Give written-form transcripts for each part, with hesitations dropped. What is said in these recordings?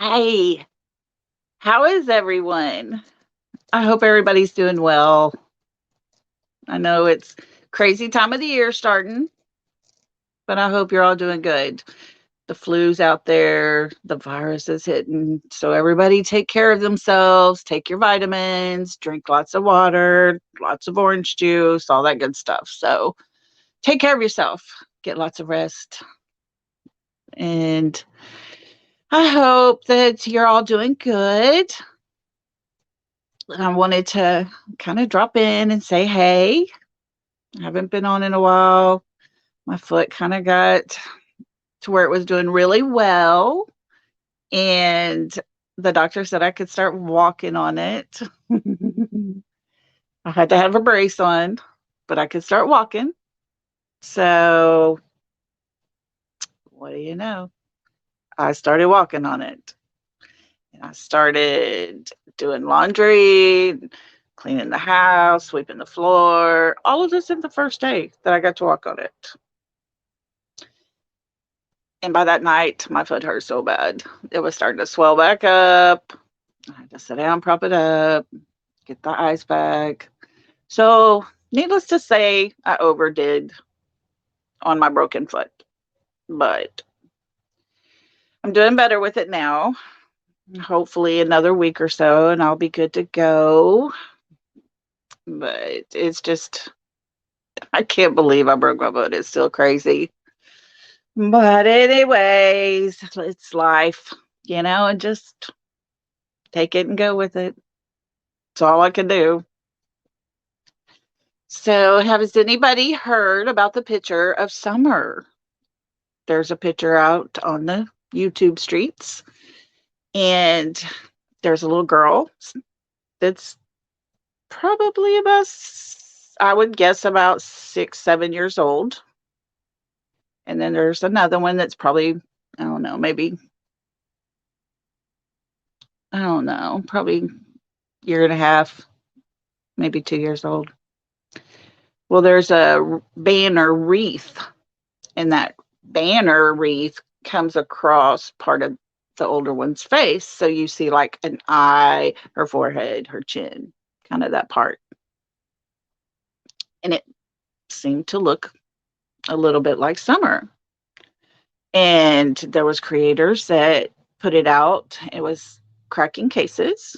Hey, how is everyone? I hope everybody's doing well. I know it's crazy time of the year starting, but I hope you're all doing good. The flu's out there, the virus is hitting. So everybody take care of themselves, take your vitamins, drink lots of water, lots of orange juice, all that good stuff. So take care of yourself, get lots of rest, and I hope that you're all doing good. I wanted to kind of drop in and say, hey, I haven't been on in a while. My foot kind of got to where it was doing really well. And the doctor said I could start walking on it. I had to have a brace on, but I could start walking. So, what do you know? I started walking on it. And I started doing laundry, cleaning the house, sweeping the floor, all of this in the first day that I got to walk on it. And by that night, my foot hurt so bad. It was starting to swell back up. I had to sit down, prop it up, get the ice back. So, needless to say, I overdid on my broken foot, but I'm doing better with it now. Hopefully, another week or so, and I'll be good to go. But it's just, I can't believe I broke my foot. It's still crazy. But, anyways, it's life, and just take it and go with it. That's all I can do. So, has anybody heard about the picture of summer? There's a picture out on the YouTube streets, and there's a little girl that's probably about, I would guess, about 6, 7 years old. And then there's another one that's probably, I don't know, maybe, I don't know, probably year and a half, maybe 2 years old. Well, there's a banner wreath, and that banner wreath comes across part of the older one's face. So you see like an eye, her forehead, her chin, kind of that part. And it seemed to look a little bit like summer. And there was creators that put it out. It was Cracking Cases.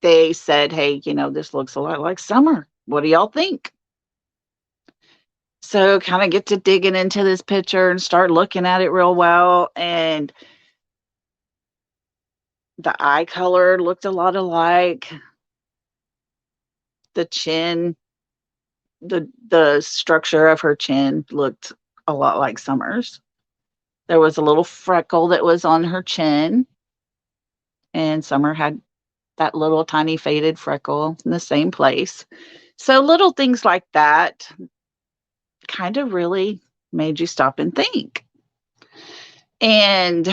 They said, hey, this looks a lot like summer. What do y'all think? So kind of get to digging into this picture and start looking at it real well. And the eye color looked a lot alike. The chin, the structure of her chin looked a lot like Summer's. There was a little freckle that was on her chin, and Summer had that little tiny faded freckle in the same place. So little things like that kind of really made you stop and think. And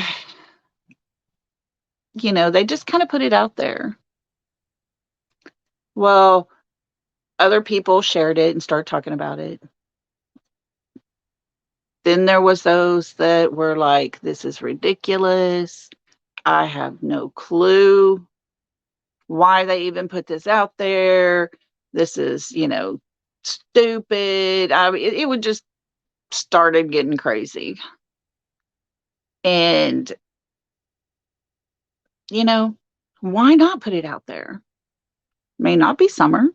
they just kind of put it out there. Well, other people shared it and started talking about it. Then there was those that were like, this is ridiculous. I have no clue why they even put this out there. This is, stupid. I mean, it would just started getting crazy. And, you know, why not put it out there? May not be summer,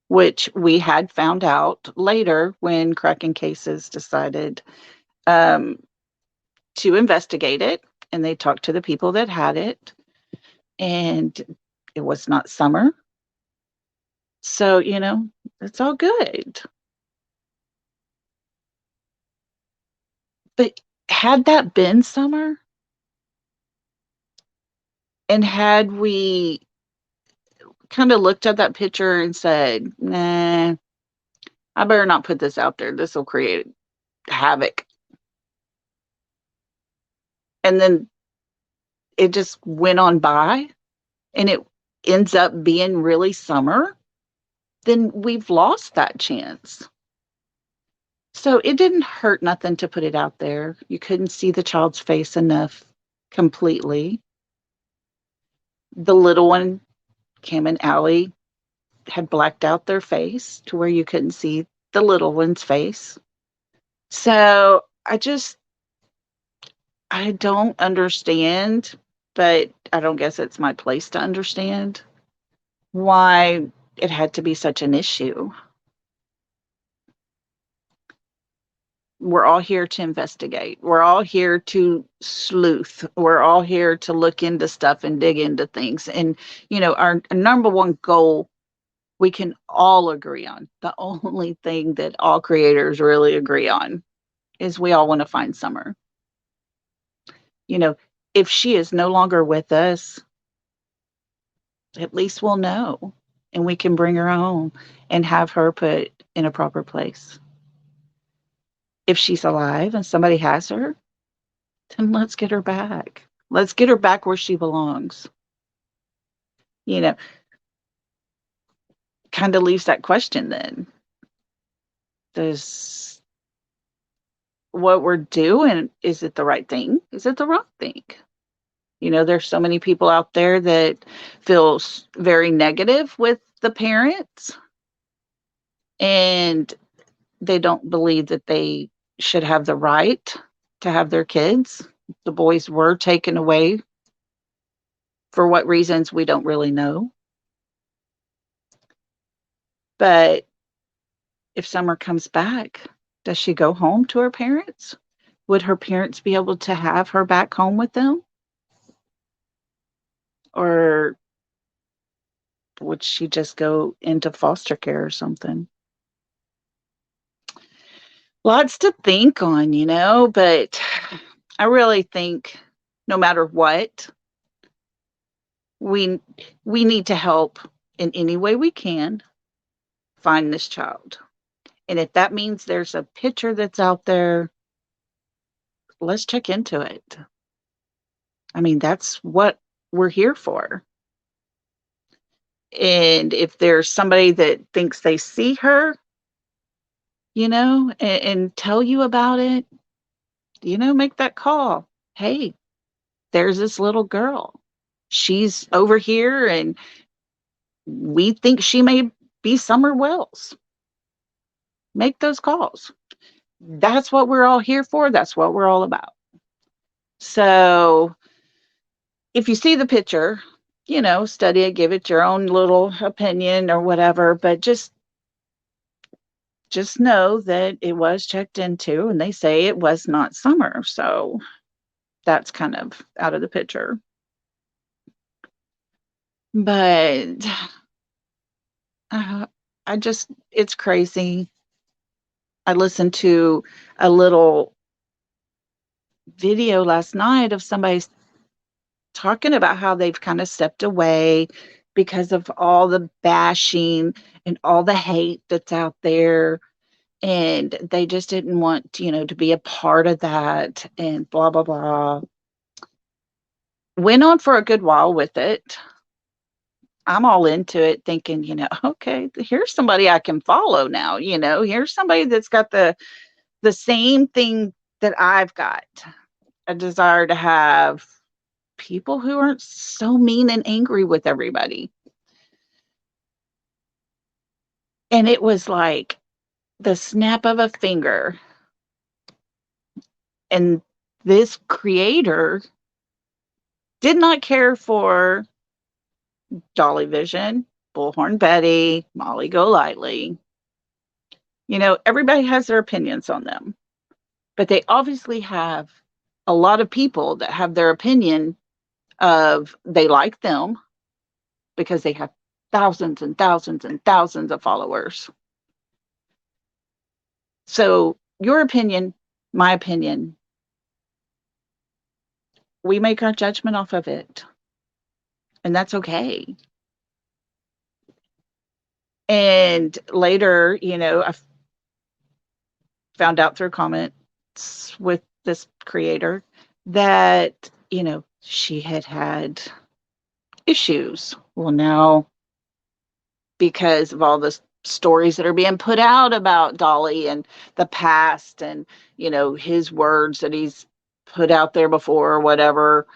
which we had found out later when Cracking Cases decided um, to investigate it. And they talked to the people that had it. And it was not summer. So, it's all good. But had that been summer, and had we kind of looked at that picture and said, nah, I better not put this out there. This will create havoc. And then it just went on by and it ends up being really summer, then we've lost that chance. So it didn't hurt nothing to put it out there. You couldn't see the child's face enough completely. The little one, Cam and Allie, had blacked out their face to where you couldn't see the little one's face. So I don't understand, but I don't guess it's my place to understand why it had to be such an issue. We're all here to investigate. We're all here to sleuth. We're all here to look into stuff and dig into things. And, our number one goal we can all agree on, the only thing that all creators really agree on, is we all want to find Summer. If she is no longer with us, at least we'll know and we can bring her home and have her put in a proper place. If she's alive and somebody has her, then let's get her back. Let's get her back where she belongs. You know, kind of leaves that question then. Does what we're doing, is it the right thing? Is it the wrong thing? There's so many people out there that feel very negative with the parents, and they don't believe that they should have the right to have their kids. The boys were taken away for what reasons we don't really know. But if Summer comes back, does she go home to her parents? Would her parents be able to have her back home with them? Or would she just go into foster care or something? Lots to think on, but I really think no matter what, we we need to help in any way we can find this child. And if that means there's a picture that's out there, let's check into it. I mean, that's what we're here for. And if there's somebody that thinks they see her, and tell you about it, make that call. Hey, there's this little girl. She's over here and we think she may be Summer Wells. Make those calls. That's what we're all here for. That's what we're all about. So if you see the picture, study it, give it your own little opinion or whatever, but just know that it was checked into and they say it was not Summer. So that's kind of out of the picture. But it's crazy. I listened to a little video last night of somebody talking about how they've kind of stepped away because of all the bashing and all the hate that's out there. And they just didn't want, to be a part of that and blah, blah, blah. Went on for a good while with it. I'm all into it thinking, okay, here's somebody I can follow now, here's somebody that's got the same thing that I've got, a desire to have people who aren't so mean and angry with everybody. And it was like the snap of a finger. And this creator did not care for Dolly Vision, Bullhorn Betty, Molly Golightly. Everybody has their opinions on them, but they obviously have a lot of people that have their opinion of they like them because they have thousands and thousands and thousands of followers. So your opinion, my opinion, we make our judgment off of it. And that's okay. And later, I found out through comments with this creator that, she had issues. Well, now, because of all the stories that are being put out about Dolly and the past and, his words that he's put out there before or whatever,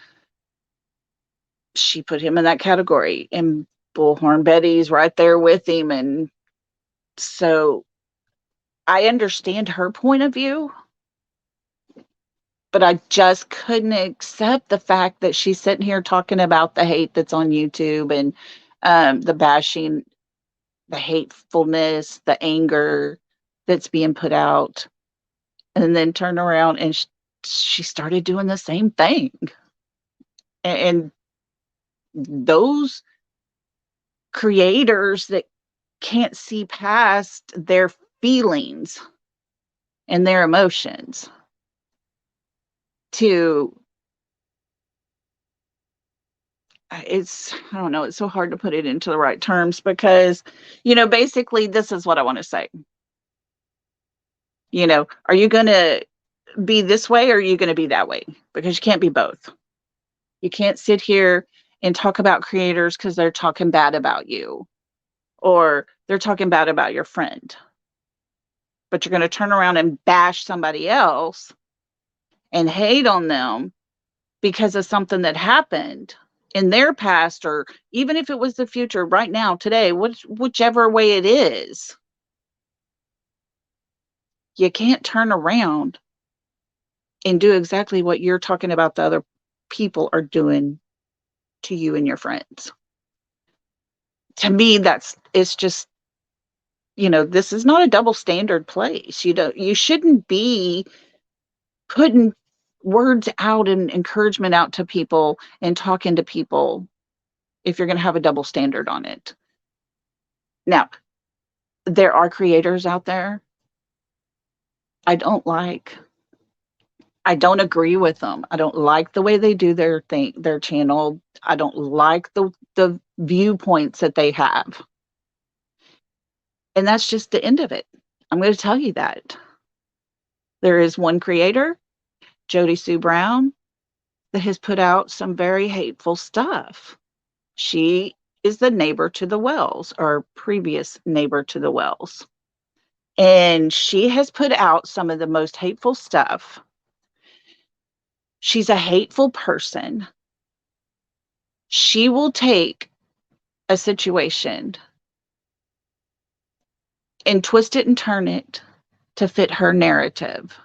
she put him in that category. And Bullhorn Betty's right there with him. And so I understand her point of view, but I just couldn't accept the fact that she's sitting here talking about the hate that's on YouTube and the bashing, the hatefulness, the anger that's being put out, and then turn around and she started doing the same thing. And those creators that can't see past their feelings and their emotions to it's I don't know, it's so hard to put it into the right terms because basically this is what I want to say. Are you going to be this way or are you going to be that way? Because you can't be both. You can't sit here and talk about creators because they're talking bad about you or they're talking bad about your friend, but you're going to turn around and bash somebody else and hate on them because of something that happened in their past, or even if it was the future, right now, today, whichever way it is. You can't turn around and do exactly what you're talking about the other people are doing to you and your friends. To me, it's just, this is not a double standard place. You shouldn't be putting words out and encouragement out to people and talking to people if you're going to have a double standard on it. Now, there are creators out there I don't like. I don't agree with them. I don't like the way they do their thing, their channel. I don't like the viewpoints that they have. And that's just the end of it. I'm going to tell you that. There is one creator, Jody Sue Brown, that has put out some very hateful stuff. She is the neighbor to the Wells, or previous neighbor to the Wells. And she has put out some of the most hateful stuff. She's a hateful person. She will take a situation and twist it and turn it to fit her narrative.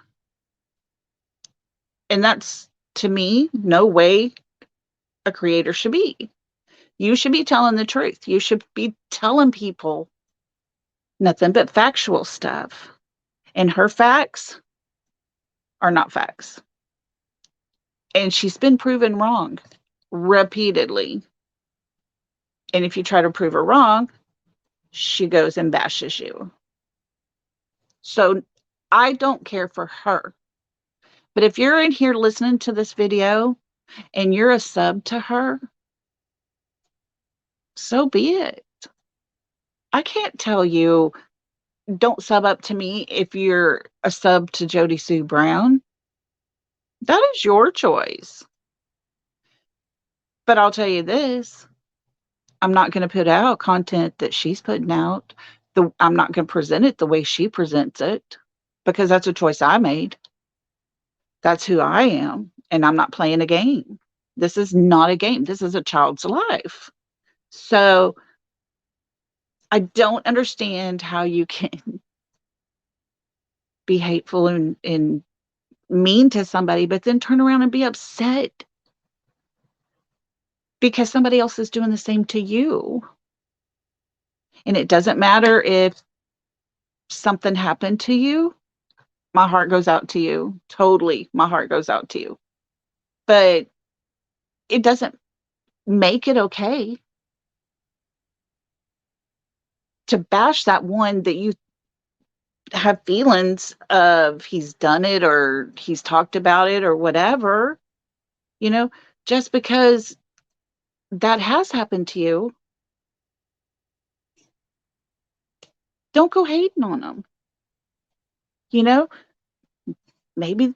And that's, to me, no way a creator should be. You should be telling the truth. You should be telling people nothing but factual stuff. And her facts are not facts. And she's been proven wrong repeatedly. And if you try to prove her wrong, she goes and bashes you. So I don't care for her. But if you're in here listening to this video and you're a sub to her, so be it. I can't tell you, don't sub up to me if you're a sub to Jody Sue Brown. That is your choice. But I'll tell you this, I'm not going to put out content that she's putting out. I'm not going to present it the way she presents it because that's a choice I made. That's who I am. And I'm not playing a game. This is not a game. This is a child's life. So I don't understand how you can be hateful and mean to somebody, but then turn around and be upset because somebody else is doing the same to you. And it doesn't matter if something happened to you. My heart goes out to you. Totally. My heart goes out to you. But it doesn't make it okay to bash that one that you have feelings of he's done it or he's talked about it or whatever, just because that has happened to you. Don't go hating on them. Maybe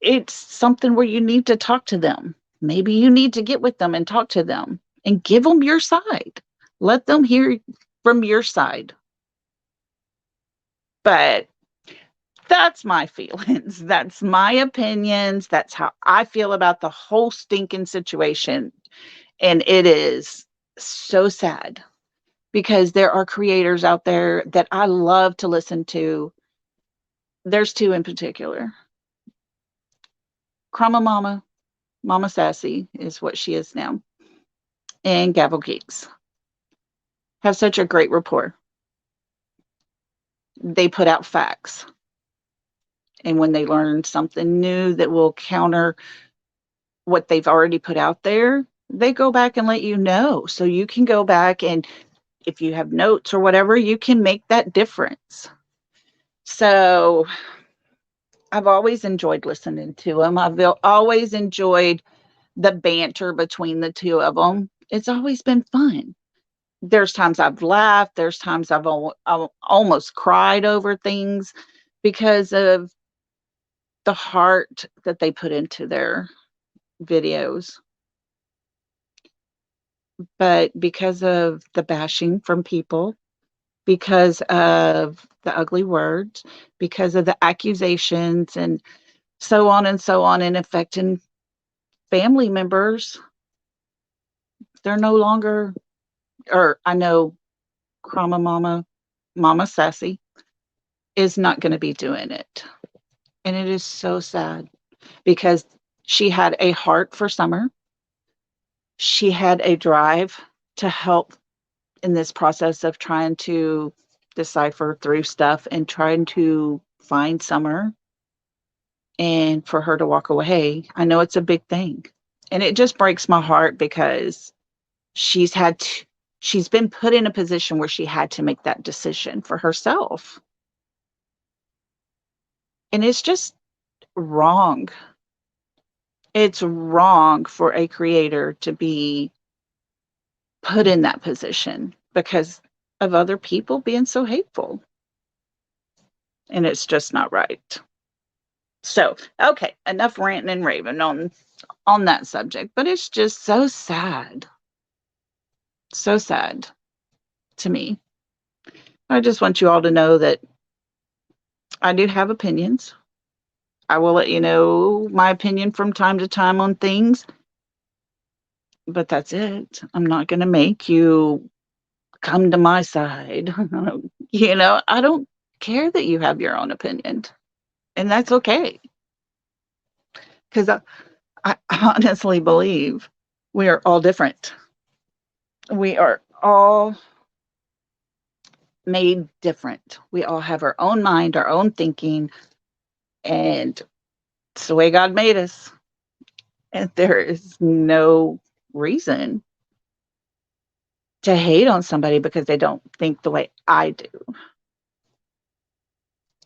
it's something where you need to talk to them. Maybe you need to get with them and talk to them and give them your side. Let them hear from your side. But That's my feelings. That's my opinions. That's how I feel about the whole stinking situation. And it is so sad because there are creators out there that I love to listen to. There's two in particular. Crama Mama, Mama Sassy is what she is now, and Gavel Geeks have such a great rapport. They put out facts. And when they learn something new that will counter what they've already put out there, they go back and let you know. So you can go back and if you have notes or whatever, you can make that difference. So I've always enjoyed listening to them. I've always enjoyed the banter between the two of them. It's always been fun. There's times I've laughed. There's times I've almost cried over things because of the heart that they put into their videos. But because of the bashing from people, because of the ugly words, because of the accusations and so on and affecting family members, they're no longer, or I know Krama Mama, Mama Sassy is not going to be doing it. And it is so sad because she had a heart for Summer. She had a drive to help in this process of trying to decipher through stuff and trying to find Summer, and for her to walk away. I know it's a big thing. And it just breaks my heart because she's had to, she's been put in a position where she had to make that decision for herself. And it's just wrong. It's wrong for a creator to be put in that position because of other people being so hateful. And it's just not right. So, okay, enough ranting and raving on that subject, but it's just so sad. So sad to me. I just want you all to know that I do have opinions. I will let you know my opinion from time to time on things, but that's it. I'm not going to make you come to my side. I don't care that you have your own opinion, and that's okay. Because I honestly believe we are all different. We are all made different. We all have our own mind, our own thinking, and it's the way God made us. And there is no reason to hate on somebody because they don't think the way I do.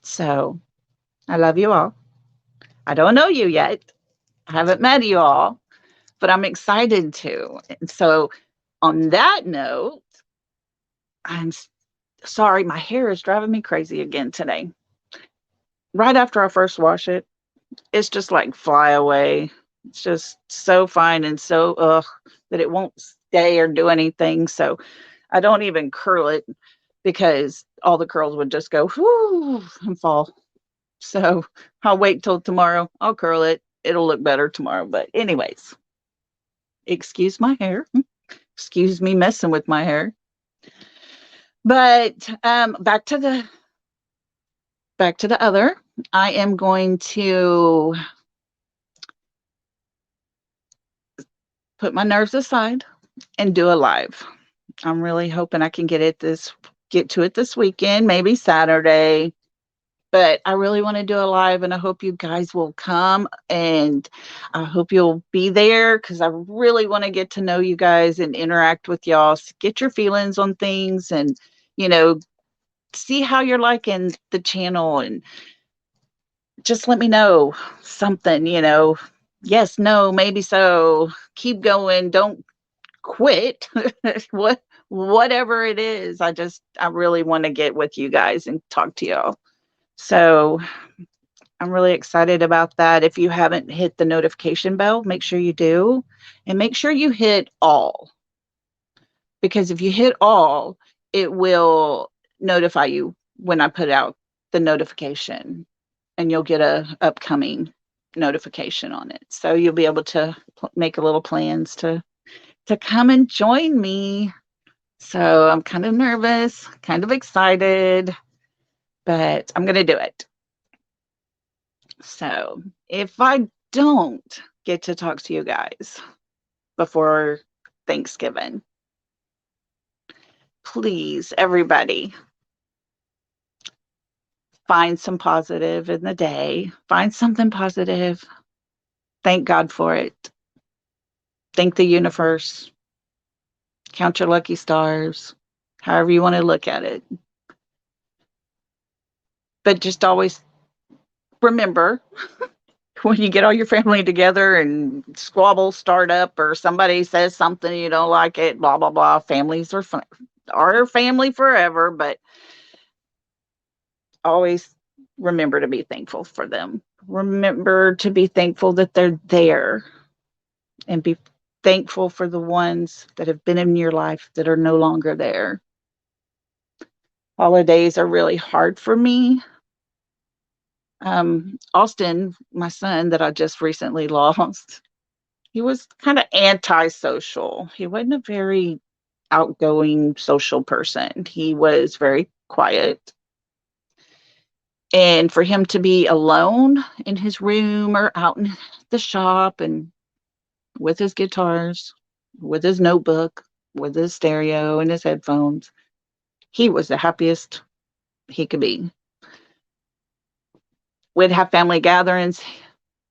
So I love you all. I don't know you yet. I haven't met you all, but I'm excited to. And so on that note, I'm sorry, my hair is driving me crazy again today. Right after I first wash it, it's just like fly away. It's just so fine and so that it won't stay or do anything. So I don't even curl it because all the curls would just go whoo and fall. So I'll wait till tomorrow. I'll curl it. It'll look better tomorrow. But anyways, excuse my hair. Excuse me messing with my hair. But back to the other. I am going to put my nerves aside and do a live. I'm really hoping I can get to it this weekend, maybe Saturday. But I really want to do a live, and I hope you guys will come, and I hope you'll be there because I really want to get to know you guys and interact with y'all, get your feelings on things, and see how you're liking the channel, and just let me know something. Yes, no, maybe so. Keep going. Don't quit. Whatever it is, I really want to get with you guys and talk to y'all. So I'm really excited about that. If you haven't hit the notification bell, make sure you do, and make sure you hit all, because if you hit all, it will notify you when I put out the notification. and you'll get a upcoming notification on it. So you'll be able to make a little plans to come and join me. So I'm kind of nervous, kind of excited, but I'm going to do it. So if I don't get to talk to you guys before Thanksgiving, please, everybody, find some positive in the day. Find something positive. Thank God for it. Thank the universe. Count your lucky stars, however you want to look at it. But just always remember when you get all your family together and squabbles start up or somebody says something you don't like it, blah, blah, blah. Families are family forever, but always remember to be thankful for them. Remember to be thankful that they're there, and be thankful for the ones that have been in your life that are no longer there. Holidays are really hard for me. Austin, my son that I just recently lost, he was kind of antisocial. He wasn't a very outgoing social person. He was very quiet. And for him to be alone in his room or out in the shop and with his guitars, with his notebook, with his stereo and his headphones, he was the happiest he could be. We'd have family gatherings.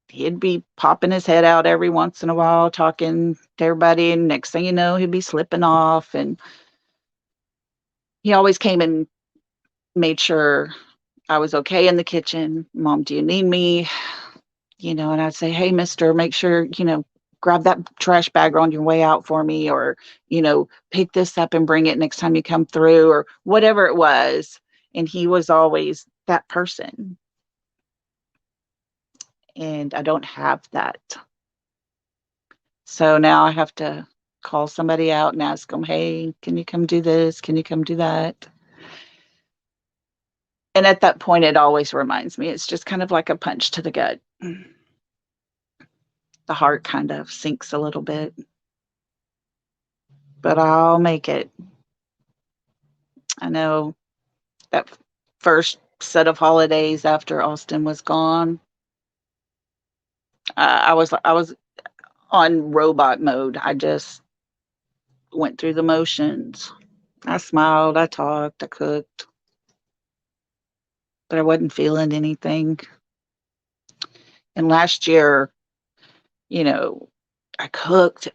He'd be popping his head out every once in a while, talking to everybody. And next thing you know, he'd be slipping off. And he always came and made sure I was okay in the kitchen. Mom, do you need me? And I'd say, hey, mister, make sure, grab that trash bag on your way out for me, or, pick this up and bring it next time you come through, or whatever it was. And he was always that person. And I don't have that. So now I have to call somebody out and ask them, hey, can you come do this? Can you come do that? And at that point, it always reminds me, it's just kind of like a punch to the gut. The heart kind of sinks a little bit, but I'll make it. I know that first set of holidays after Austin was gone, I was on robot mode. I just went through the motions. I smiled, I talked, I cooked, but I wasn't feeling anything. And last year, I cooked.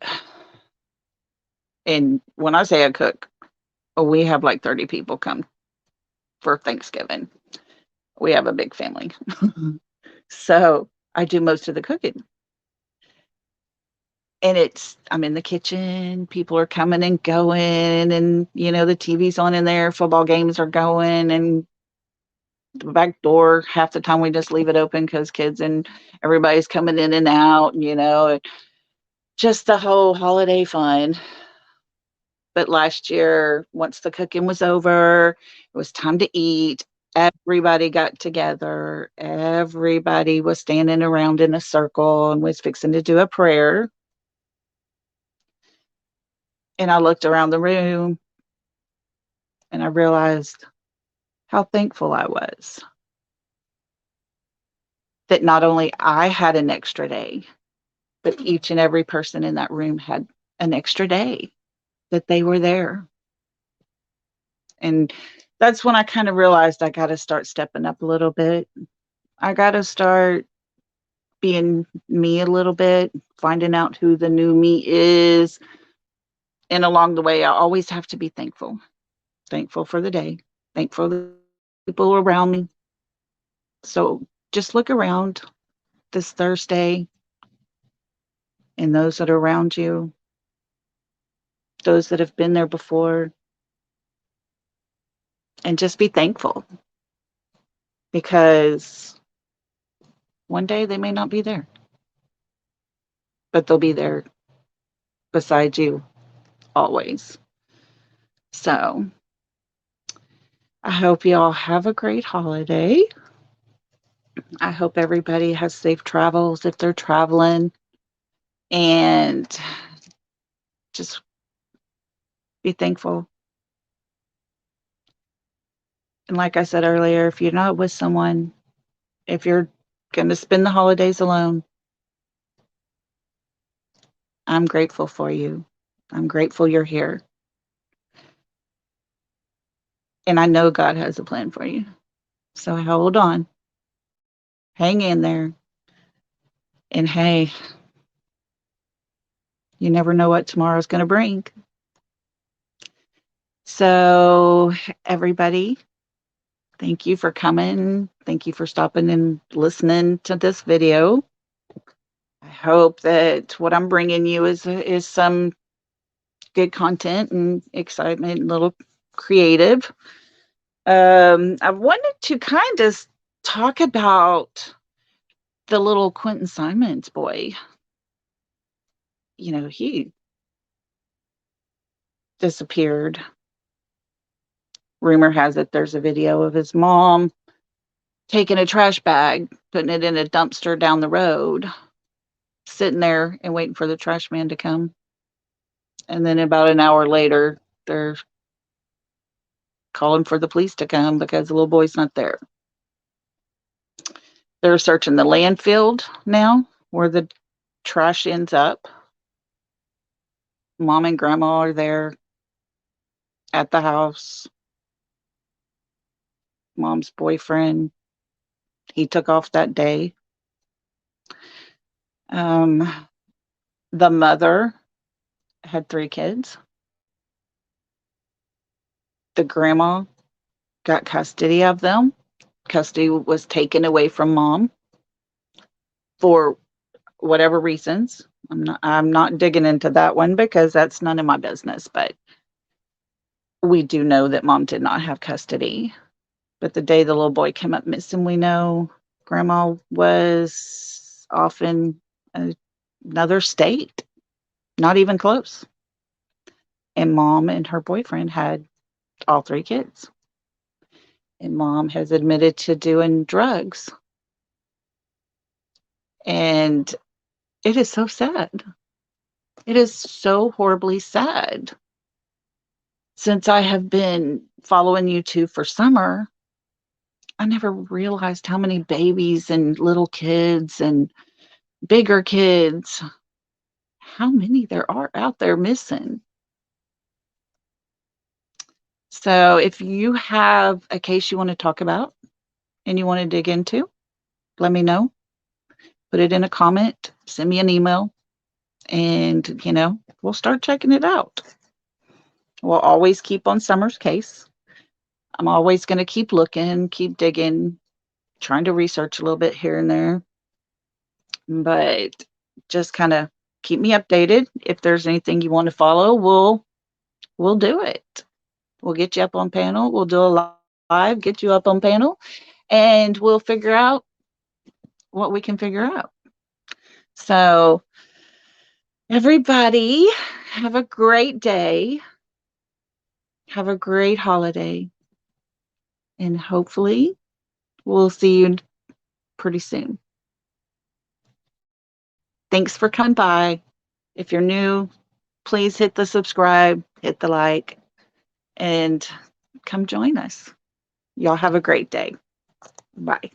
And when I say I cook, we have like 30 people come for Thanksgiving. We have a big family. So I do most of the cooking. And I'm in the kitchen, people are coming and going, and, the TV's on in there, football games are going, and the back door, half the time we just leave it open because kids and everybody's coming in and out, just the whole holiday fun. But last year, once the cooking was over, it was time to eat. Everybody got together. Everybody was standing around in a circle and was fixing to do a prayer. And I looked around the room and I realized how thankful I was that not only I had an extra day, but each and every person in that room had an extra day that they were there. And that's when I kind of realized I got to start stepping up a little bit. I got to start being me a little bit, finding out who the new me is. And along the way, I always have to be thankful. Thankful for the day, thankful for the people around me. So just look around this Thursday and those that are around you, those that have been there before, and just be thankful, because one day they may not be there, but they'll be there beside you always. So I hope you all have a great holiday. I hope everybody has safe travels if they're traveling, and just be thankful. And like I said earlier, if you're not with someone, if you're going to spend the holidays alone, I'm grateful for you. I'm grateful you're here. And I know God has a plan for you. So hold on, hang in there. And hey, you never know what tomorrow's going to bring. So, everybody, thank you for coming. Thank you for stopping and listening to this video. I hope that what I'm bringing you is some good content and excitement, a little creative. I wanted to kind of talk about the little Quentin Simons boy. He disappeared. Rumor has it there's a video of his mom taking a trash bag, putting it in a dumpster down the road, sitting there and waiting for the trash man to come. And then about an hour later, they're calling for the police to come because the little boy's not there. They're searching the landfill now where the trash ends up. Mom and grandma are there at the house. Mom's boyfriend, he took off that day. The mother had 3 kids. The grandma got custody of them. Custody was taken away from mom for whatever reasons. I'm not digging into that one because that's none of my business, but we do know that mom did not have custody. But the day the little boy came up missing, we know grandma was off in another state, not even close. And mom and her boyfriend had all 3 kids. And mom has admitted to doing drugs. And it is so sad. It is so horribly sad. Since I have been following you two for summer, I never realized how many babies and little kids and bigger kids, how many there are out there missing. So if you have a case you want to talk about and you want to dig into, let me know. Put it in a comment, send me an email, and, we'll start checking it out. We'll always keep on Summer's case. I'm always going to keep looking, keep digging, trying to research a little bit here and there. But just kind of keep me updated. If there's anything you want to follow, we'll do it. We'll get you up on panel. We'll do a live, get you up on panel, and we'll figure out what we can figure out. So everybody, have a great day. Have a great holiday. And hopefully we'll see you pretty soon. Thanks for coming by. If you're new, please hit the subscribe, hit the like, and come join us. Y'all have a great day. Bye.